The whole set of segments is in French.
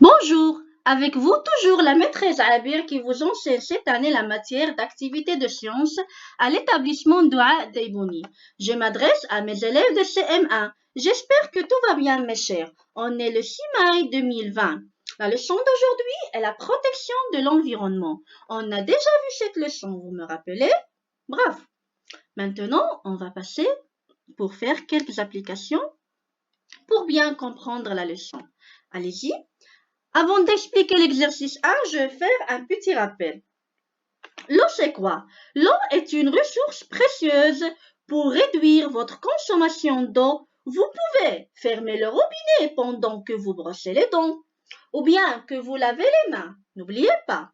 Bonjour, avec vous toujours la maîtresse Abir qui vous enseigne cette année la matière d'activité de sciences à l'établissement Doua d'Eibouni. Je m'adresse à mes élèves de CM1. J'espère que tout va bien mes chers. On est le 6 mai 2020. La leçon d'aujourd'hui est la protection de l'environnement. On a déjà vu cette leçon, vous me rappelez? Bravo. Maintenant, on va passer pour faire quelques applications pour bien comprendre la leçon. Allez-y. Avant d'expliquer l'exercice 1, je vais faire un petit rappel. L'eau, c'est quoi? L'eau est une ressource précieuse. Pour réduire votre consommation d'eau, vous pouvez fermer le robinet pendant que vous brossez les dents ou bien que vous lavez les mains. N'oubliez pas.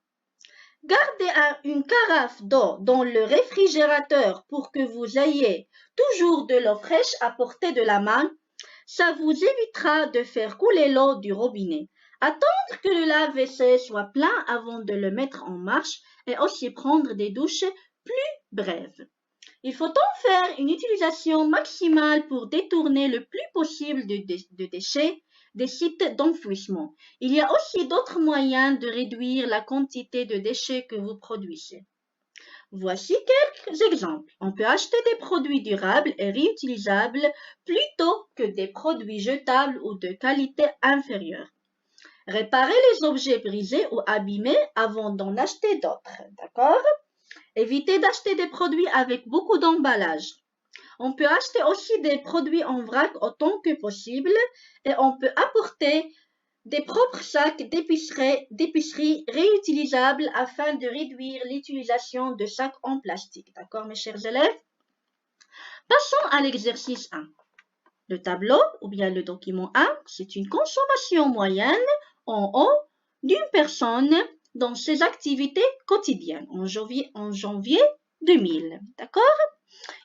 Gardez une carafe d'eau dans le réfrigérateur pour que vous ayez toujours de l'eau fraîche à portée de la main. Ça vous évitera de faire couler l'eau du robinet. Attendre que le lave-vaisselle soit plein avant de le mettre en marche et aussi prendre des douches plus brèves. Il faut en faire une utilisation maximale pour détourner le plus possible de déchets des sites d'enfouissement. Il y a aussi d'autres moyens de réduire la quantité de déchets que vous produisez. Voici quelques exemples. On peut acheter des produits durables et réutilisables plutôt que des produits jetables ou de qualité inférieure. Réparer les objets brisés ou abîmés avant d'en acheter d'autres. D'accord? Évitez d'acheter des produits avec beaucoup d'emballage. On peut acheter aussi des produits en vrac autant que possible et on peut apporter des propres sacs d'épicerie réutilisables afin de réduire l'utilisation de sacs en plastique. D'accord, mes chers élèves? Passons à l'exercice 1. Le tableau ou bien le document 1, c'est une consommation moyenne en eau d'une personne dans ses activités quotidiennes en janvier 2000. D'accord?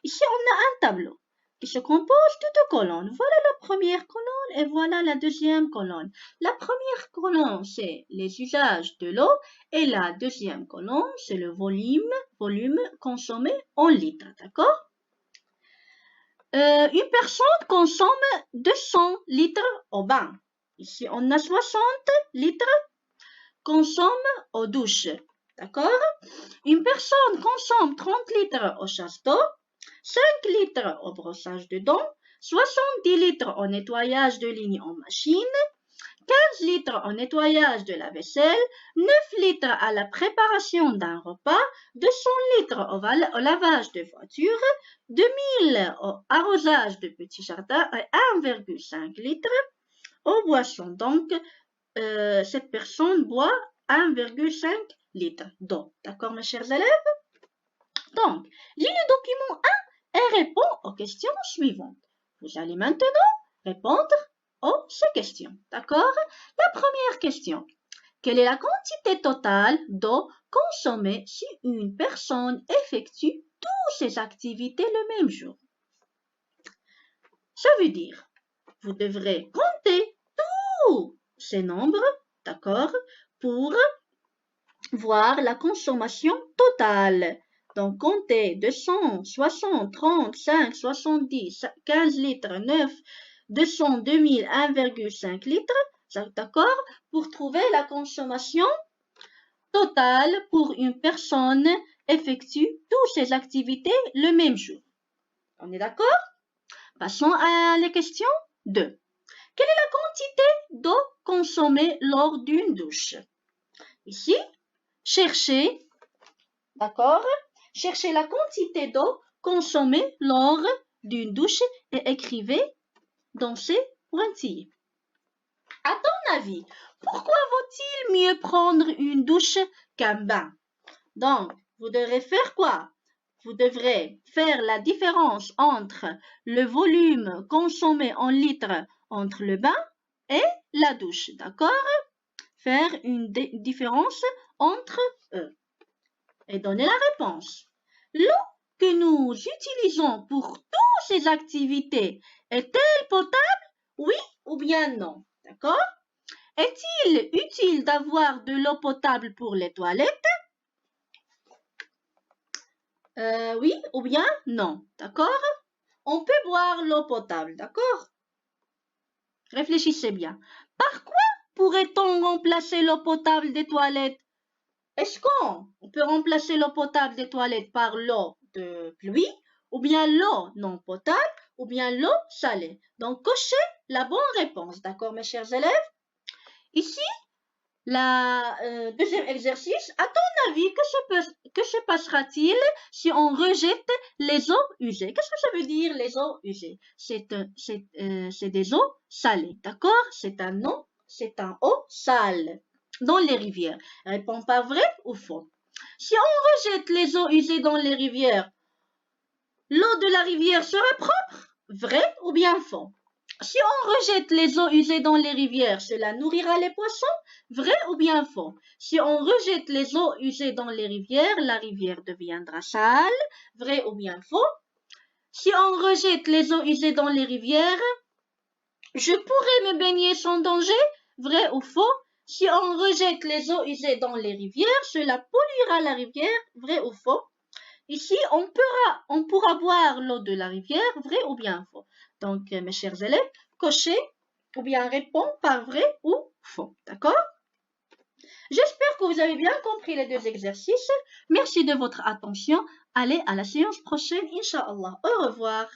Ici, on a un tableau qui se compose de deux colonnes. Voilà la première colonne et voilà la deuxième colonne. La première colonne, c'est les usages de l'eau et la deuxième colonne, c'est le volume consommé en litres. D'accord? Une personne consomme 200 litres au bain. Ici, on a 60 litres consomme aux douches. D'accord? Une personne consomme 30 litres au chasse-d'eau, 5 litres au brossage de dents, 70 litres au nettoyage de lignes en machine, 15 litres au nettoyage de la vaisselle, 9 litres à la préparation d'un repas, 200 litres au lavage de voiture, 2000 au arrosage de petits jardins et 1,5 litres aux boissons. Donc, cette personne boit 1,5 litres d'eau. D'accord, mes chers élèves? Donc, lis le document 1 et réponds aux questions suivantes. Vous allez maintenant répondre aux ces questions. D'accord? La première question. Quelle est la quantité totale d'eau consommée si une personne effectue toutes ses activités le même jour? Ça veut dire, vous devrez compter tous ces nombres, d'accord, pour voir la consommation totale. Donc, comptez 200, 60, 30, 5, 70, 15 litres, 9, 200, 2000, 1,5 litres, d'accord, pour trouver la consommation totale pour une personne effectue toutes ses activités le même jour. On est d'accord? Passons à la question 2. Quelle est la quantité d'eau consommée lors d'une douche? Ici, cherchez, d'accord? Cherchez la quantité d'eau consommée lors d'une douche et écrivez dans ces pointillés. À ton avis, pourquoi vaut-il mieux prendre une douche qu'un bain? Donc, vous devrez faire quoi? Vous devrez faire la différence entre le volume consommé en litres entre le bain et la douche, d'accord? Faire une différence entre eux et donner la réponse. L'eau que nous utilisons pour toutes ces activités est-elle potable? Oui ou bien non? D'accord? Est-il utile d'avoir de l'eau potable pour les toilettes? Oui ou bien non? D'accord? On peut boire l'eau potable, d'accord? Réfléchissez bien. Par quoi Pourrait-on remplacer l'eau potable des toilettes? Est-ce qu'on peut remplacer l'eau potable des toilettes par l'eau de pluie, ou bien l'eau non potable, ou bien l'eau salée? Donc, cochez la bonne réponse, d'accord, mes chers élèves? Ici, le deuxième exercice, à ton avis, que se passera-t-il si on rejette les eaux usées? Qu'est-ce que ça veut dire, les eaux usées? C'est des eaux salées, d'accord? C'est un eau sale dans les rivières. Réponds pas vrai ou faux. Si on rejette les eaux usées dans les rivières, l'eau de la rivière sera propre? Vrai ou bien faux? Si on rejette les eaux usées dans les rivières, cela nourrira les poissons? Vrai ou bien faux? Si on rejette les eaux usées dans les rivières, la rivière deviendra sale? Vrai ou bien faux? Si on rejette les eaux usées dans les rivières, je pourrais me baigner sans danger? Vrai ou faux? Si on rejette les eaux usées dans les rivières, cela polluera la rivière? Vrai ou faux? Ici, on pourra boire l'eau de la rivière, vrai ou bien faux? Donc, mes chers élèves, cochez ou bien répond par vrai ou faux. D'accord? J'espère que vous avez bien compris les deux exercices. Merci de votre attention. Allez à la séance prochaine, Inch'Allah. Au revoir.